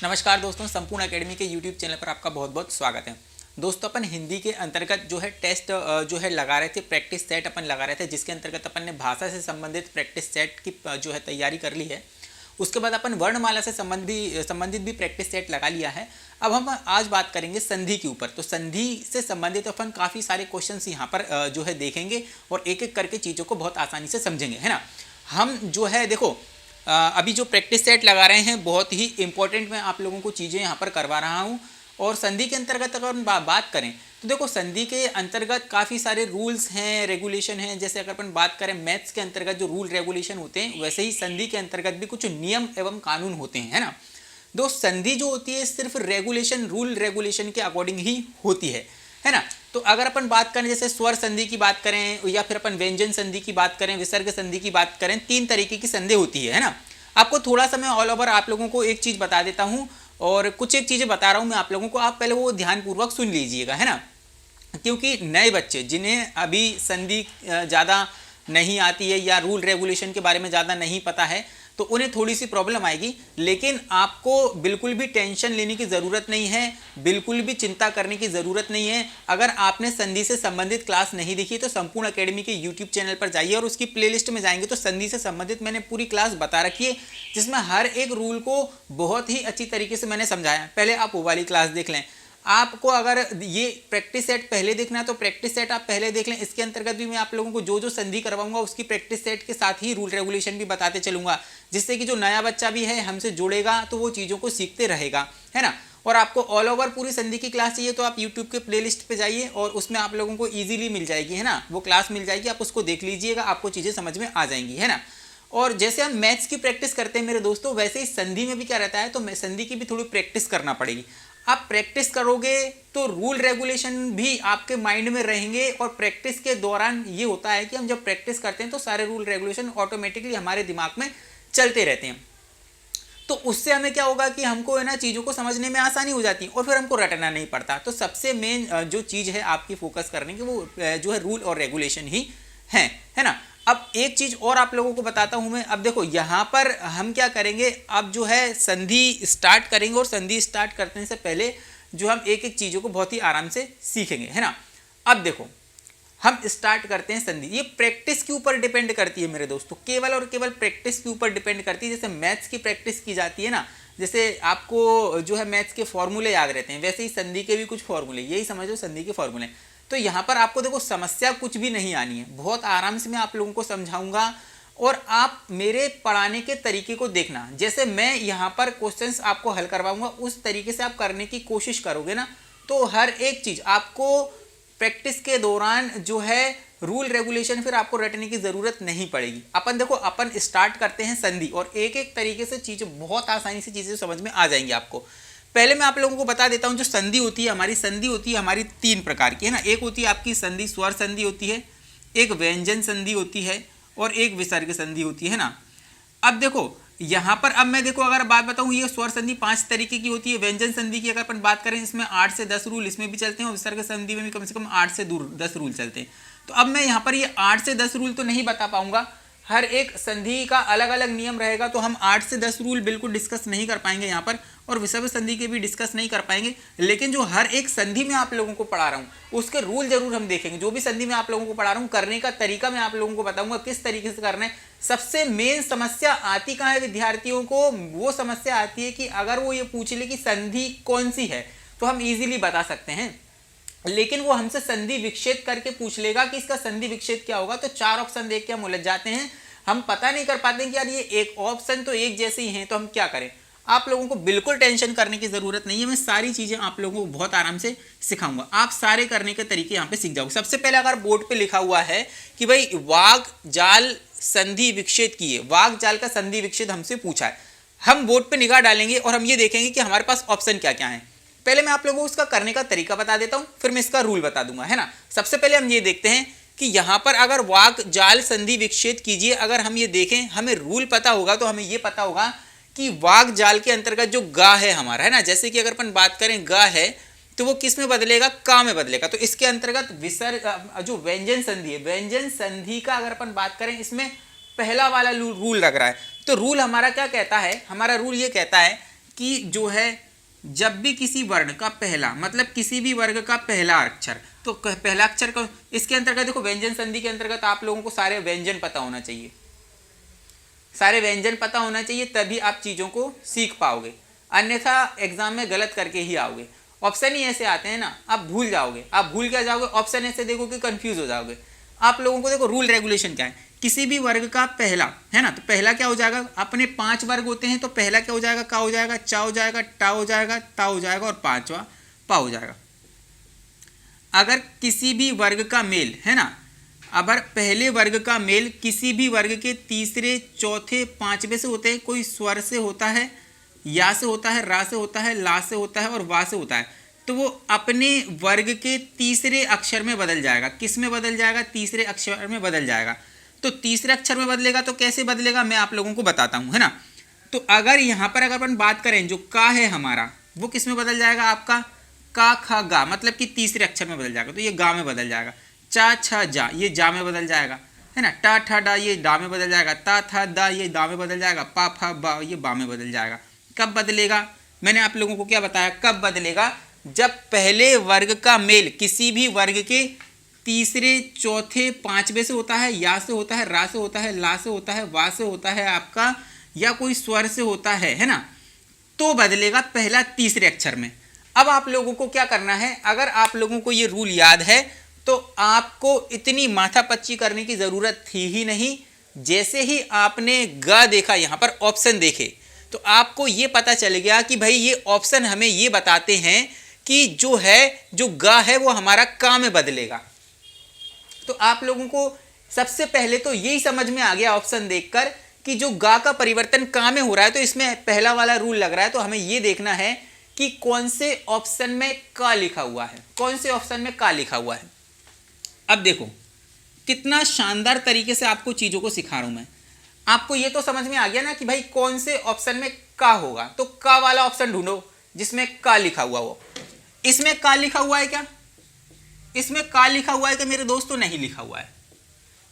नमस्कार दोस्तों, संपूर्ण एकेडमी के यूट्यूब चैनल पर आपका बहुत बहुत स्वागत है। दोस्तों, अपन हिंदी के अंतर्गत जो है टेस्ट जो है लगा रहे थे, प्रैक्टिस सेट अपन लगा रहे थे, जिसके अंतर्गत अपन ने भाषा से संबंधित प्रैक्टिस सेट की जो है तैयारी कर ली है। उसके बाद अपन वर्णमाला से संबंधित भी प्रैक्टिस सेट लगा लिया है। अब हम आज बात करेंगे संधि के ऊपर। तो संधि से संबंधित अपन काफ़ी सारे क्वेश्चंस यहाँ पर जो है देखेंगे और एक एक करके चीज़ों को बहुत आसानी से समझेंगे, है ना। हम जो है देखो अभी जो प्रैक्टिस सेट लगा रहे हैं बहुत ही इंपॉर्टेंट मैं आप लोगों को चीज़ें यहाँ पर करवा रहा हूँ। और संधि के अंतर्गत अगर हम बात करें तो देखो, संधि के अंतर्गत काफ़ी सारे रूल्स हैं, रेगुलेशन हैं। जैसे अगर अपन बात करें मैथ्स के अंतर्गत जो रूल रेगुलेशन होते हैं, वैसे ही संधि के अंतर्गत भी कुछ नियम एवं कानून होते हैं, है ना। दोस्त, संधि जो होती है सिर्फ रेगुलेशन, रूल रेगुलेशन के अकॉर्डिंग ही होती है ना। तो अगर अपन बात करें जैसे स्वर संधि की बात करें या फिर अपन व्यंजन संधि की बात करें, विसर्ग संधि की बात करें, 3 तरीके की संधि होती है ना। आपको थोड़ा सा मैं ऑल ओवर आप लोगों को एक चीज़ बता देता हूँ और कुछ एक चीज़ें बता रहा हूँ मैं आप लोगों को, आप पहले वो ध्यानपूर्वक सुन लीजिएगा, है ना। क्योंकि नए बच्चे जिन्हें अभी संधि ज़्यादा नहीं आती है या रूल रेगुलेशन के बारे में ज़्यादा नहीं पता है, तो उन्हें थोड़ी सी प्रॉब्लम आएगी। लेकिन आपको बिल्कुल भी टेंशन लेने की ज़रूरत नहीं है, बिल्कुल भी चिंता करने की ज़रूरत नहीं है। अगर आपने संधि से संबंधित क्लास नहीं देखी तो संपूर्ण एकेडमी के यूट्यूब चैनल पर जाइए और उसकी प्लेलिस्ट में जाएंगे तो संधि से संबंधित मैंने पूरी क्लास बता रखी है, जिसमें हर एक रूल को बहुत ही अच्छी तरीके से मैंने समझाया। पहले आप वो वाली क्लास देख लें। आपको अगर ये प्रैक्टिस सेट पहले देखना है तो प्रैक्टिस सेट आप पहले देख लें। इसके अंतर्गत भी मैं आप लोगों को जो जो संधि करवाऊंगा उसकी प्रैक्टिस सेट के साथ ही रूल रेगुलेशन भी बताते चलूंगा, जिससे कि जो नया बच्चा भी है हमसे जुड़ेगा तो वो चीज़ों को सीखते रहेगा, है ना। और आपको ऑल ओवर पूरी संधि की क्लास चाहिए तो आप यूट्यूब के प्लेलिस्ट पे जाइए और उसमें आप लोगों को ईजिली मिल जाएगी, है ना। वो क्लास मिल जाएगी, आप उसको देख लीजिएगा, आपको चीज़ें समझ में आ जाएंगी, है ना। और जैसे हम मैथ्स की प्रैक्टिस करते हैं मेरे दोस्तों, वैसे ही संधि में भी क्या रहता है, तो संधि की भी थोड़ी प्रैक्टिस करना पड़ेगी। आप प्रैक्टिस करोगे तो रूल रेगुलेशन भी आपके माइंड में रहेंगे। और प्रैक्टिस के दौरान ये होता है कि हम जब प्रैक्टिस करते हैं तो सारे रूल रेगुलेशन ऑटोमेटिकली हमारे दिमाग में चलते रहते हैं। तो उससे हमें क्या होगा कि हमको है ना चीज़ों को समझने में आसानी हो जाती है और फिर हमको रटना नहीं पड़ता। तो सबसे मेन जो चीज़ है आपकी फोकस करने की वो जो है रूल और रेगुलेशन ही है ना। अब एक चीज और आप लोगों को बताता हूं मैं। अब देखो यहां पर हम क्या करेंगे, अब जो है संधि स्टार्ट करेंगे और संधि स्टार्ट करने से पहले जो हम एक एक चीजों को बहुत ही आराम से सीखेंगे, है ना। अब देखो हम स्टार्ट करते हैं संधि। ये प्रैक्टिस के ऊपर डिपेंड करती है मेरे दोस्तों, केवल और केवल प्रैक्टिस के ऊपर डिपेंड करती है। जैसे मैथ्स की प्रैक्टिस की जाती है ना, जैसे आपको जो है मैथ्स के फॉर्मूले याद रहते हैं, वैसे ही संधि के भी कुछ फॉर्मूले, यही समझो संधि के फॉर्मूले। तो यहाँ पर आपको देखो समस्या कुछ भी नहीं आनी है, बहुत आराम से मैं आप लोगों को समझाऊंगा और आप मेरे पढ़ाने के तरीके को देखना। जैसे मैं यहाँ पर क्वेश्चंस आपको हल करवाऊंगा उस तरीके से आप करने की कोशिश करोगे ना, तो हर एक चीज आपको प्रैक्टिस के दौरान जो है रूल रेगुलेशन फिर आपको रटने की जरूरत नहीं पड़ेगी। अपन देखो अपन स्टार्ट करते हैं संधि और एक एक तरीके से चीजें बहुत आसानी से चीजें समझ में आ जाएंगी आपको। पहले मैं आप लोगों को बता देता हूं, जो संधि होती है हमारी, संधि होती है हमारी 3 प्रकार की, है ना। एक होती है आपकी संधि स्वर संधि होती है, एक व्यंजन संधि होती है और एक विसर्ग संधि होती है ना। अब देखो यहाँ पर अब मैं देखो अगर बात बताऊं, ये स्वर संधि 5 तरीके की होती है। व्यंजन संधि की अगर अपन बात करें इसमें 8 से 10 रूल इसमें भी चलते हैं और विसर्ग संधि में भी कम से कम 8 से 10 रूल चलते हैं। तो अब मैं यहाँ पर ये 8 से 10 रूल तो नहीं बता पाऊंगा, हर एक संधि का अलग अलग नियम रहेगा, तो हम 8 से 10 रूल बिल्कुल डिस्कस नहीं कर पाएंगे यहाँ पर, और विसर्ग संधि के भी डिस्कस नहीं कर पाएंगे। लेकिन जो हर एक संधि में आप लोगों को पढ़ा रहा हूँ उसके रूल जरूर हम देखेंगे। जो भी संधि में आप लोगों को पढ़ा रहा हूँ करने का तरीका मैं आप लोगों को बताऊंगा किस तरीके से करना है। सबसे मेन समस्या आती कहाँ है विद्यार्थियों को, वो समस्या आती है कि अगर वो ये पूछ ले कि संधि कौन सी है तो हम इजीली बता सकते हैं, लेकिन वो हमसे संधि विच्छेद करके पूछ लेगा कि इसका संधि विच्छेद क्या होगा, तो 4 ऑप्शन देख के हम उलझ जाते हैं। हम पता नहीं कर पाते कि यार ये एक ऑप्शन तो एक जैसे ही हैं, तो हम क्या करें। आप लोगों को बिल्कुल टेंशन करने की जरूरत नहीं है, मैं सारी चीजें आप लोगों को बहुत आराम से सिखाऊंगा, आप सारे करने के तरीके यहाँ पे सीख जाओगे। सबसे पहले अगर बोर्ड पे लिखा हुआ है कि भाई वाग जाल संधि विच्छेद की है, वाग जाल का संधि विच्छेद हमसे पूछा है, हम बोर्ड पे निगाह डालेंगे और हम ये देखेंगे कि हमारे पास ऑप्शन क्या क्या है। पहले मैं आप लोगों को उसका करने का तरीका बता देता हूं, फिर मैं इसका रूल बता दूंगा, है ना। सबसे पहले हम ये देखते हैं कि यहां पर अगर वाग जाल संधि विच्छेद कीजिए, अगर हम ये देखें हमें रूल पता होगा तो हमें ये पता होगा कि वाग जाल के अंतर्गत जो गा है हमारा, है ना, जैसे कि अगर अपन बात करें गा है तो वो किस में बदलेगा, का में बदलेगा। तो इसके अंतर्गत विसर्ग जो व्यंजन संधि है, व्यंजन संधि का अगर अपन बात करें इसमें पहला वाला रूल लग रहा है। तो रूल हमारा क्या कहता है, हमारा रूल ये कहता है कि जो है जब भी किसी वर्ण का पहला, मतलब किसी भी वर्ग का पहला अक्षर, तो पहला अक्षर का इसके अंतर्गत देखो व्यंजन संधि के अंतर्गत आप लोगों को सारे व्यंजन पता होना चाहिए, सारे व्यंजन पता होना चाहिए, तभी आप चीज़ों को सीख पाओगे, अन्यथा एग्जाम में गलत करके ही आओगे। ऑप्शन ही ऐसे आते हैं ना, आप भूल जाओगे, आप भूल क्या जाओगे, ऑप्शन ऐसे देखोगे कंफ्यूज हो जाओगे। आप लोगों को देखो रूल रेगुलेशन क्या है, किसी भी वर्ग का पहला है ना, तो पहला क्या हो जाएगा, अपने 5 वर्ग होते हैं तो पहला क्या हो जाएगा, का हो जाएगा, चा हो जाएगा, टा हो जाएगा, ता हो जाएगा और पांचवा पा हो जाएगा। अगर किसी भी वर्ग का मेल है ना, अगर पहले वर्ग का मेल किसी भी वर्ग के तीसरे चौथे पांचवें से होते हैं, कोई स्वर से होता है, या से होता है, रा से होता है, ला से होता है और वा से होता है, तो वो अपने वर्ग के तीसरे अक्षर में बदल जाएगा। किस में बदल जाएगा, तीसरे अक्षर में बदल जाएगा। तो तीसरे अक्षर में बदलेगा तो कैसे बदलेगा मैं आप लोगों को बताता हूं, है ना। तो अगर यहाँ पर अगर अपन बात करें, जो का है हमारा वो किस में बदल जाएगा, आपका का खा गा, मतलब कि तीसरे अक्षर में बदल जाएगा, तो ये गा में बदल जाएगा। चा छ जा, ये जा में बदल जाएगा, है ना। टा ठा डा, ये डा में बदल जाएगा। ता था दा, ये दा में बदल जाएगा। पा फा बा, ये बा में बदल जाएगा। कब बदलेगा, मैंने आप लोगों को क्या बताया, कब बदलेगा, जब पहले वर्ग का मेल किसी भी वर्ग के तीसरे चौथे पांचवें से होता है, या से होता है, रा से होता है, ला से होता है, वा से होता है आपका, या कोई स्वर से होता है ना, तो बदलेगा पहला तीसरे अक्षर में। अब आप लोगों को क्या करना है, अगर आप लोगों को ये रूल याद है तो आपको इतनी माथापच्ची करने की जरूरत थी ही नहीं। जैसे ही आपने ग देखा, यहाँ पर ऑप्शन देखे, तो आपको ये पता चल गया कि भाई ये ऑप्शन हमें ये बताते हैं कि जो है, जो ग है वो हमारा का में बदलेगा। तो आप लोगों को सबसे पहले तो यही समझ में आ गया ऑप्शन देखकर कि जो गा का परिवर्तन का में हो रहा है, तो इसमें पहला वाला रूल लग रहा है। तो हमें ये देखना है कि कौन से ऑप्शन में का लिखा हुआ है, कौन से ऑप्शन में का लिखा हुआ है। अब देखो कितना शानदार तरीके से आपको चीजों को सिखा रहा हूं मैं। आपको ये तो समझ में आ गया ना कि भाई कौन से ऑप्शन में का होगा, तो का वाला ऑप्शन ढूंढो जिसमें का लिखा हुआ हो। इसमें का लिखा हुआ है क्या, इसमें का लिखा हुआ है क्या मेरे दोस्तों, नहीं लिखा हुआ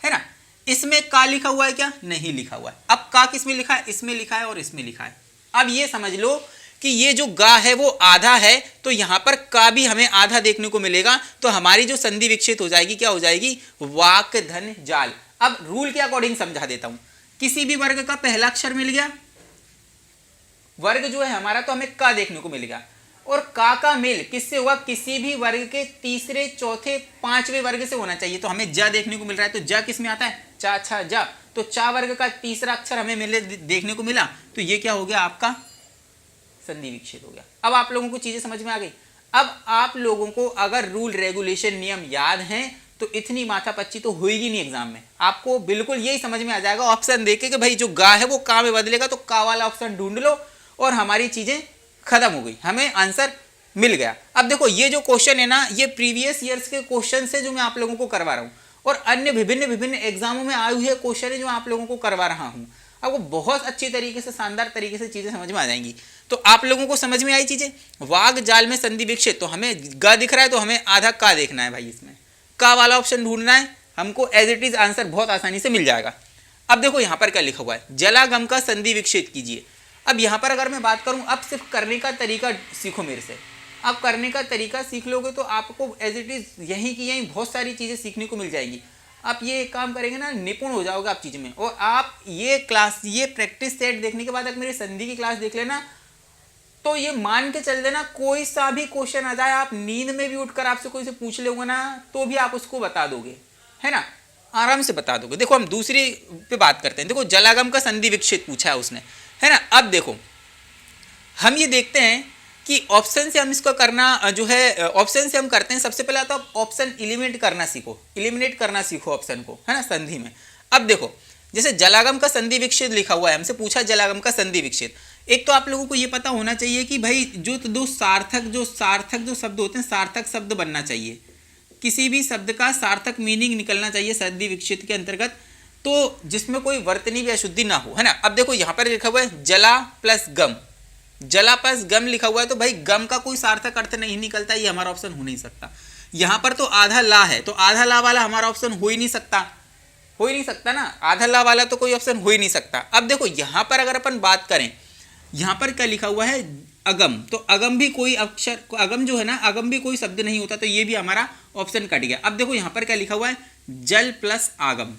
है ना। इसमें का लिखा हुआ है क्या, नहीं लिखा हुआ है। अब का किसमें लिखा है, इसमें लिखा है और इसमें लिखा है। अब ये समझ लो कि ये जो गा है वो आधा है, तो यहां पर का भी हमें आधा देखने को मिलेगा। तो हमारी जो संधि विकसित हो जाएगी, क्या हो जाएगी, वाक धन जाल। अब रूल के अकॉर्डिंग समझा देता हूं। किसी भी वर्ग का पहला अक्षर मिल गया, वर्ग जो है हमारा, तो हमें का देखने को मिलेगा। और का मेल किससे हुआ, किसी भी वर्ग के तीसरे चौथे पांचवें वर्ग से होना चाहिए, तो हमें जा देखने को मिल रहा है। तो जा किस में आता है, चा छा जा, तो चा वर्ग का तीसरा अक्षर हमें मिले देखने को मिला, तो ये क्या हो गया, आपका संधि विच्छेद हो गया। अब आप लोगों को चीजें समझ में आ गई। अब आप लोगों को अगर रूल रेगुलेशन नियम याद हैं तो इतनी माथापच्ची तो होगी नहीं एग्जाम में। आपको बिल्कुल यही समझ में आ जाएगा ऑप्शन देके कि भाई जो गा है वो का में बदलेगा, तो का वाला ऑप्शन ढूंढ लो और हमारी चीजें खत्म हो गई, हमें आंसर मिल गया। अब देखो ये जो क्वेश्चन है ना, ये प्रीवियस ईयर्स के क्वेश्चन से जो मैं आप लोगों को करवा रहा हूं, और अन्य विभिन्न एग्जामों में आए हुए क्वेश्चन है जो आप लोगों को करवा रहा हूं। आपको बहुत अच्छी तरीके से, शानदार तरीके से चीजें समझ में आ जाएंगी। तो आप लोगों को समझ में आई चीजें। वाग जाल में संधि विक्षेप, तो हमें ग दिख रहा है तो हमें आधा का देखना है भाई, इसमें का वाला ऑप्शन ढूंढना है हमको। एज इट इज आंसर बहुत आसानी से मिल जाएगा। अब देखो यहां पर क्या लिखा हुआ है, जलागम का संधि विक्षेप कीजिए। अब यहां पर अगर मैं बात करूं, अब सिर्फ करने का तरीका सीखो मेरे से। आप करने का तरीका सीख लोगे तो आपको एज इट इज यहीं की यहीं बहुत सारी चीजें सीखने को मिल जाएंगी। आप ये काम करेंगे ना, निपुण हो जाओगे आप चीज में। और आप ये क्लास, ये प्रैक्टिस सेट देखने के बाद अगर मेरी संधि की क्लास देख लेना, तो ये मान के चल देना कोई सा भी क्वेश्चन आ जाए, आप नींद में भी उठकर आपसे कोई से पूछ लोगे ना, तो भी आप उसको बता दोगे, है ना, आराम से बता दोगे। देखो हम दूसरी पे बात करते हैं। देखो जलागम का संधि विक्षेप पूछा है उसने, है ना। अब देखो हम ये देखते हैं कि ऑप्शन से हम इसको करना जो है, ऑप्शन से हम करते हैं। सबसे पहले तो आप ऑप्शन एलिमिनेट करना सीखो, एलिमिनेट करना सीखो ऑप्शन को, है ना, संधि में। अब देखो जैसे जलागम का संधि विक्षेप लिखा हुआ है, हमसे पूछा जलागम का संधि विक्षेप। एक तो आप लोगों को ये पता होना चाहिए कि भाई जो दो सार्थक जो शब्द होते हैं, सार्थक शब्द बनना चाहिए। किसी भी शब्द का सार्थक मीनिंग निकलना चाहिए संधि विक्षेप के अंतर्गत, तो जिसमें कोई वर्तनी भी अशुद्धि ना हो, है ना। अब देखो यहाँ पर लिखा हुआ है जला प्लस गम, जला प्लस गम लिखा हुआ है, तो भाई गम का कोई सार्थक अर्थ नहीं निकलता, ये हमारा ऑप्शन हो नहीं सकता। यहाँ पर तो आधा ला है, तो आधा ला वाला हमारा ऑप्शन हो ही नहीं सकता, हो ही नहीं सकता ना, आधा ला वाला तो कोई ऑप्शन हो ही नहीं सकता। अब देखो यहाँ पर अगर अपन बात करें यहाँ पर क्या लिखा हुआ है, अगम, तो अगम भी कोई अक्षर, अगम जो है ना, अगम भी कोई शब्द नहीं होता, तो ये भी हमारा ऑप्शन कट गया। अब देखो यहाँ पर क्या लिखा हुआ है, जल प्लस आगम,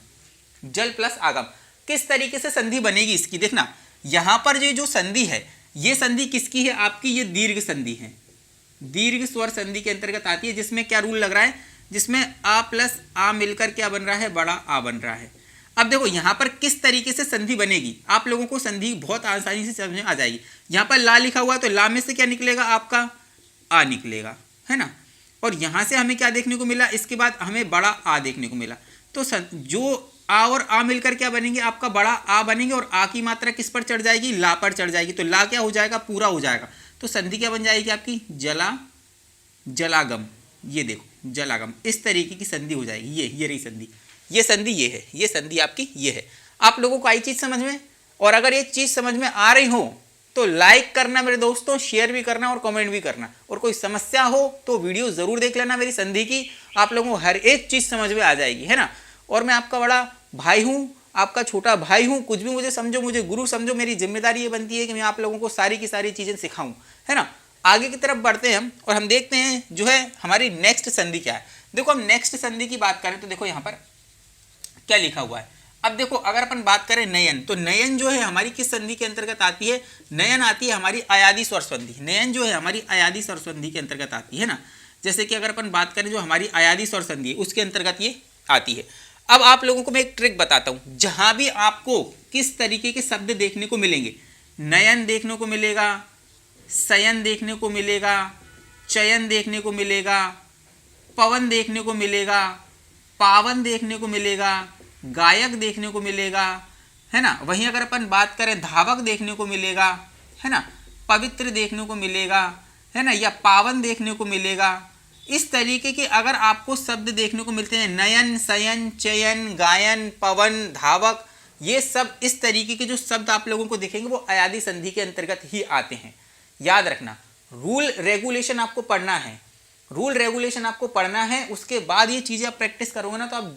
जल प्लस आगम। किस तरीके से संधि बनेगी इसकी, देखना यहाँ पर ये जो संधि है, ये संधि किसकी है आपकी, ये दीर्घ संधि है, दीर्घ स्वर संधि के अंतर्गत आती है, जिसमें क्या रूल लग रहा है, जिसमें आ प्लस आ मिलकर क्या बन रहा है, बड़ा आ बन रहा है। अब देखो यहाँ पर किस तरीके से संधि बनेगी, आप लोगों को संधि बहुत आसानी से समझ में आ जाएगी। यहाँ पर ला लिखा हुआ है, तो ला में से क्या निकलेगा, आपका आ निकलेगा, है ना। और यहाँ से हमें क्या देखने को मिला, इसके बाद हमें बड़ा आ देखने को मिला। तो जो आ और आ मिलकर क्या बनेंगे, आपका बड़ा आ बनेंगे, और आ की मात्रा किस पर चढ़ जाएगी, ला पर चढ़ जाएगी। तो ला क्या हो जाएगा, पूरा हो जाएगा। तो संधि क्या बन जाएगी आपकी, जला, जलागम। ये देखो जलागम, इस तरीके की संधि हो जाएगी। ये रही संधि, ये संधि ये है, ये संधि आपकी ये है। आप लोगों को आई चीज समझ में, और अगर ये चीज समझ में आ रही हो तो लाइक करना मेरे दोस्तों, शेयर भी करना और कमेंट भी करना। और कोई समस्या हो तो वीडियो जरूर देख लेना मेरी संधि की, आप लोगों को हर एक चीज समझ में आ जाएगी, है ना। और मैं आपका बड़ा भाई हूँ, आपका छोटा भाई हूँ, कुछ भी मुझे समझो, मुझे गुरु समझो, मेरी जिम्मेदारी ये बनती है कि मैं आप लोगों को सारी की सारी चीजें सिखाऊं, है ना। आगे की तरफ बढ़ते हैं हम, और हम देखते हैं जो है हमारी नेक्स्ट संधि क्या है। देखो हम नेक्स्ट संधि की बात करें तो देखो यहाँ पर क्या लिखा हुआ है। अब देखो अगर अपन बात करें नयन, तो नयन जो है हमारी किस संधि के अंतर्गत आती है, नयन आती है हमारी अयादी स्वर संधि। नयन जो है हमारी अयादी स्वर संधि के अंतर्गत आती है ना। जैसे कि अगर अपन बात करें जो हमारी अयादी स्वर संधि है उसके अंतर्गत ये आती है। अब आप लोगों को मैं एक ट्रिक बताता हूं, जहां भी आपको किस तरीके के शब्द देखने को मिलेंगे, नयन देखने को मिलेगा, शयन देखने को मिलेगा, चयन देखने को मिलेगा, पवन देखने को मिलेगा, पावन देखने को मिलेगा, गायक देखने को मिलेगा, है ना। वहीं अगर अपन बात करें धावक देखने को मिलेगा, है ना, पवित्र देखने को मिलेगा, है ना, या पावन देखने को मिलेगा। इस तरीके के अगर आपको शब्द देखने को मिलते हैं, नयन, शयन, चयन, गायन, पवन, धावक, ये सब इस तरीके के जो शब्द आप लोगों को दिखेंगे वो अयादी संधि के अंतर्गत ही आते हैं। याद रखना, रूल रेगुलेशन आपको पढ़ना है, रूल रेगुलेशन आपको पढ़ना है, उसके बाद ये चीज़ें आप प्रैक्टिस करोगे ना तो आप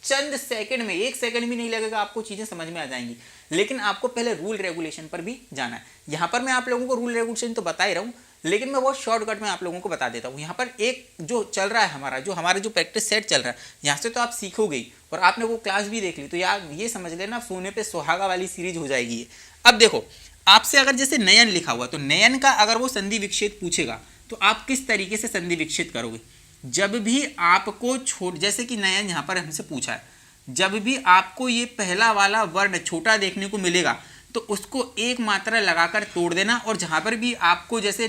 चंद सेकंड में, 1 सेकंड भी नहीं लगेगा, आपको चीज़ें समझ में आ जाएंगी। लेकिन आपको पहले रूल रेगुलेशन पर भी जाना है। यहाँ पर मैं आप लोगों को रूल रेगुलेशन तो बता ही रहा हूँ, लेकिन मैं बहुत शॉर्टकट में आप लोगों को बता देता हूँ। यहाँ पर एक जो चल रहा है हमारा जो प्रैक्टिस सेट चल रहा है, यहाँ से तो आप सीखोगे ही, और आपने वो क्लास भी देख ली, तो यार ये समझ लेना सोने पे सुहागा वाली सीरीज हो जाएगी ये। अब देखो आपसे अगर जैसे नयन लिखा हुआ, तो नयन का अगर वो संधि विच्छेद पूछेगा तो आप किस तरीके से संधि विच्छेद करोगे। जब भी आपको जैसे कि नयन यहाँ पर हमसे पूछा है, जब भी आपको ये पहला वाला वर्ण छोटा देखने को मिलेगा तो उसको एक मात्रा लगाकर तोड़ देना, और जहां पर भी आपको जैसे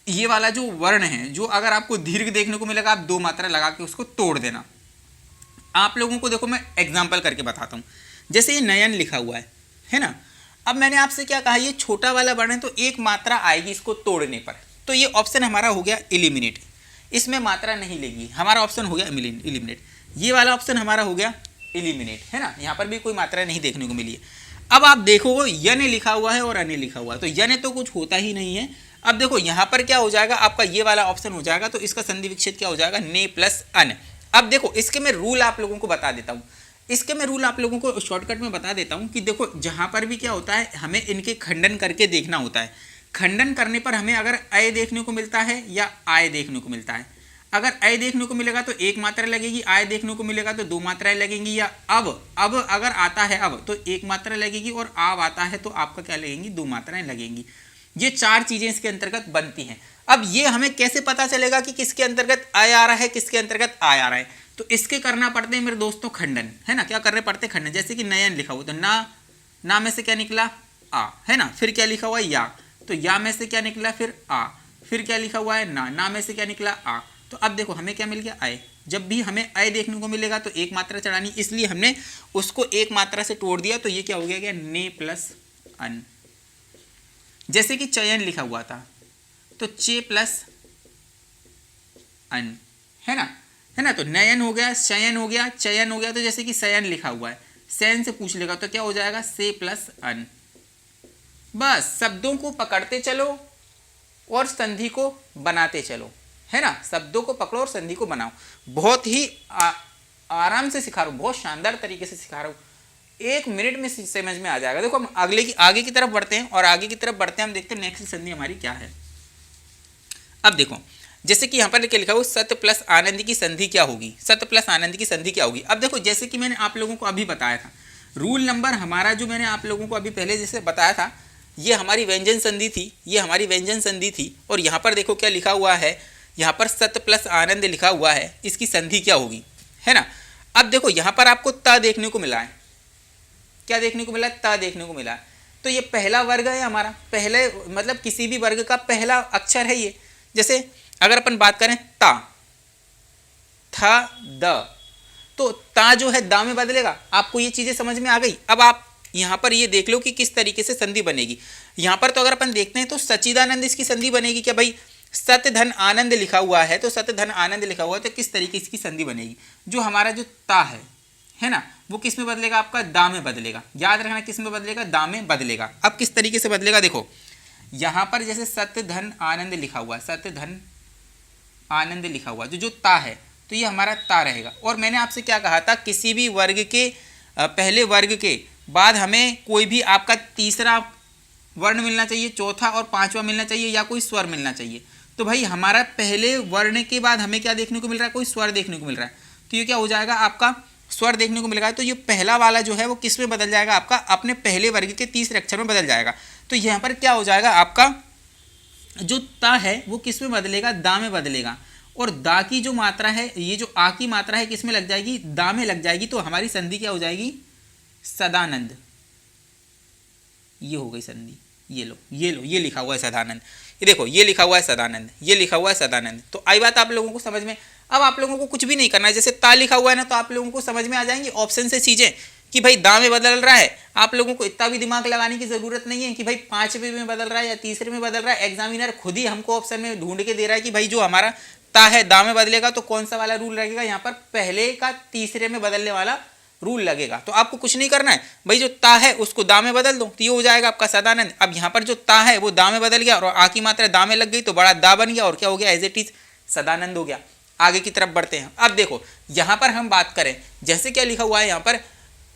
ये वाला जो वर्ण है, जो अगर आपको दीर्घ देखने को मिलेगा, आप 2 मात्रा लगा के उसको तोड़ देना। आप लोगों को देखो मैं एग्जाम्पल करके बताता हूँ। जैसे ये नयन लिखा हुआ है ना। अब मैंने आपसे क्या कहा, ये छोटा वाला वर्ण है तो एक मात्रा आएगी इसको तोड़ने पर, तो ये ऑप्शन हमारा हो गया एलिमिनेट, इसमें मात्रा नहीं लेगी, हमारा ऑप्शन हो गया एलिमिनेट। ये वाला ऑप्शन हमारा हो गया एलिमिनेट, है ना, यहाँ पर भी कोई मात्रा नहीं देखने को मिली है। अब आप देखो यन लिखा हुआ है और अने लिखा हुआ है, तो यन तो कुछ होता ही नहीं है। अब देखो यहाँ पर क्या हो जाएगा, आपका ये वाला ऑप्शन हो जाएगा, तो इसका संधि विच्छेद क्या हो जाएगा, ने प्लस अन। अब देखो इसके मैं रूल आप लोगों को बता देता हूँ, इसके मैं रूल आप लोगों को शॉर्टकट में बता देता हूँ कि देखो जहाँ पर भी क्या होता है, हमें इनके खंडन करके देखना होता है। खंडन करने पर हमें अगर अय देखने को मिलता है या आय देखने को मिलता है। अगर अय देखने को मिलेगा तो एक मात्रा लगेगी, आय देखने को मिलेगा तो 2 मात्राएं लगेंगी, या अब अगर आता है अब तो 1 मात्रा लगेगी, और आव आता है तो आपका क्या लगेंगी, 2 मात्राएं लगेंगी। ये 4 चीजें इसके अंतर्गत बनती हैं। अब ये हमें कैसे पता चलेगा कि किसके अंतर्गत अय आ रहा है, किसके अंतर्गत आय आ रहा है, तो इसके करना पड़ते हैं मेरे दोस्तों खंडन, है ना। क्या करने पड़ते हैं, खंडन। जैसे कि नयन लिखा हुआ तो ना में से क्या निकला, आ, है ना। फिर क्या लिखा हुआ है, या, तो या में से क्या निकला, फिर आ। फिर क्या लिखा हुआ है, ना में से क्या निकला, आ। तो अब देखो हमें क्या मिल गया, आय। जब भी हमें आय देखने को मिलेगा तो 1 मात्रा चढ़ानी, इसलिए हमने उसको 1 मात्रा से तोड़ दिया, तो ये क्या हो गया, ने प्लस अन। जैसे कि चयन लिखा हुआ था तो चे प्लस अन, है ना। तो नयन हो गया, शयन हो गया, चयन हो गया, तो जैसे कि शयन लिखा हुआ है, शयन से पूछ लेगा तो क्या हो जाएगा, से प्लस अन। बस शब्दों को पकड़ते चलो और संधि को बनाते चलो, है ना। शब्दों को पकड़ो और संधि को बनाओ। बहुत ही आराम से सिखा रहा हूँ, बहुत शानदार तरीके से सिखा रहा हूँ। 1 मिनट में समझ में आ जाएगा। देखो हम आगे की तरफ बढ़ते हैं, और आगे की तरफ बढ़ते हैं हम देखते हैं नेक्स्ट संधि हमारी क्या है। अब देखो जैसे कि यहाँ पर लिखा हुआ सत्य प्लस आनंद की संधि क्या होगी, सत्य प्लस आनंद की संधि क्या होगी। अब देखो जैसे कि मैंने आप लोगों को अभी बताया था, रूल नंबर हमारा जो मैंने आप लोगों को अभी पहले जैसे बताया था, ये हमारी व्यंजन संधि थी, ये हमारी व्यंजन संधि थी। और यहाँ पर देखो क्या लिखा हुआ है, यहाँ पर सत्य प्लस आनंद लिखा हुआ है, इसकी संधि क्या होगी, है ना। अब देखो यहाँ पर आपको त देखने को मिला है, क्या देखने को मिला है, त देखने को मिला है। तो ये पहला वर्ग है हमारा, पहले मतलब किसी भी वर्ग का पहला अक्षर है ये। जैसे अगर अपन बात करें ता, था, द, तो ता जो है दा में बदलेगा। आपको ये चीजें समझ में आ गई। अब आप यहाँ पर ये देख लो कि किस तरीके से संधि बनेगी। यहाँ पर तो अगर अपन देखते हैं तो सच्चिदानंद इसकी संधि बनेगी क्या भाई, सत्य धन आनंद लिखा हुआ है, तो सत्य धन आनंद लिखा हुआ है, तो किस तरीके इसकी संधि बनेगी। जो हमारा जो ता है ना, वो किस में बदलेगा, आपका दा में बदलेगा। याद रखना किस में बदलेगा, दा में बदलेगा। अब किस तरीके से बदलेगा, देखो यहाँ पर जैसे सत्य धन आनंद लिखा हुआ है, सत्य धन आनंद लिखा हुआ जो ता है, तो ये हमारा ता रहेगा। और मैंने आपसे क्या कहा था, किसी भी वर्ग के पहले वर्ग के बाद हमें कोई भी आपका तीसरा वर्ण मिलना चाहिए, चौथा और पांचवा मिलना चाहिए, या कोई स्वर मिलना चाहिए। तो भाई हमारा पहले वर्ण के बाद हमें क्या देखने को मिल रहा है, कोई स्वर देखने को मिल रहा है, तो ये क्या हो जाएगा, आपका स्वर देखने को मिल रहा है। तो ये पहला वाला जो है वो किस में बदल जाएगा, आपका अपने पहले वर्ग के तीसरे अक्षर में बदल जाएगा। तो यहाँ पर क्या हो जाएगा, आपका जो ता है वो किस में बदलेगा, दा में बदलेगा। और दा की जो मात्रा है, ये जो आ की मात्रा है किस में लग जाएगी, दा में लग जाएगी। तो हमारी संधि क्या हो जाएगी, सदानंद। ये हो गई संधि, ये लो ये लिखा हुआ है सदानंद। ये देखो ये लिखा हुआ है सदानंद, ये लिखा हुआ है सदानंद। तो आई बात आप लोगों को समझ में। अब आप लोगों को कुछ भी नहीं करना है, जैसे ता लिखा हुआ है ना, तो आप लोगों को समझ में आ जाएंगी ऑप्शन से चीजें कि भाई दा में बदल रहा है। आप लोगों को इतना भी दिमाग लगाने की जरूरत नहीं है कि भाई पांचवें में बदल रहा है या तीसरे में बदल रहा है। एग्जामिनर खुद ही हमको ऑप्शन में ढूंढ के दे रहा है कि भाई जो हमारा ता है दा में बदलेगा, तो कौन सा वाला रूल लगेगा, यहाँ पर पहले का तीसरे में बदलने वाला रूल लगेगा। तो आपको कुछ नहीं करना है भाई, जो ता है उसको दा में बदल दो, तो ये हो जाएगा आपका सदानंद। अब यहाँ पर जो ता है वो दा में बदल गया और आ की मात्रा दा में लग गई, तो बड़ा दा बन गया, और क्या हो गया, एज इट इज सदानंद हो गया। आगे की तरफ बढ़ते हैं। अब देखो यहाँ पर हम बात करें, जैसे क्या लिखा हुआ है यहाँ पर,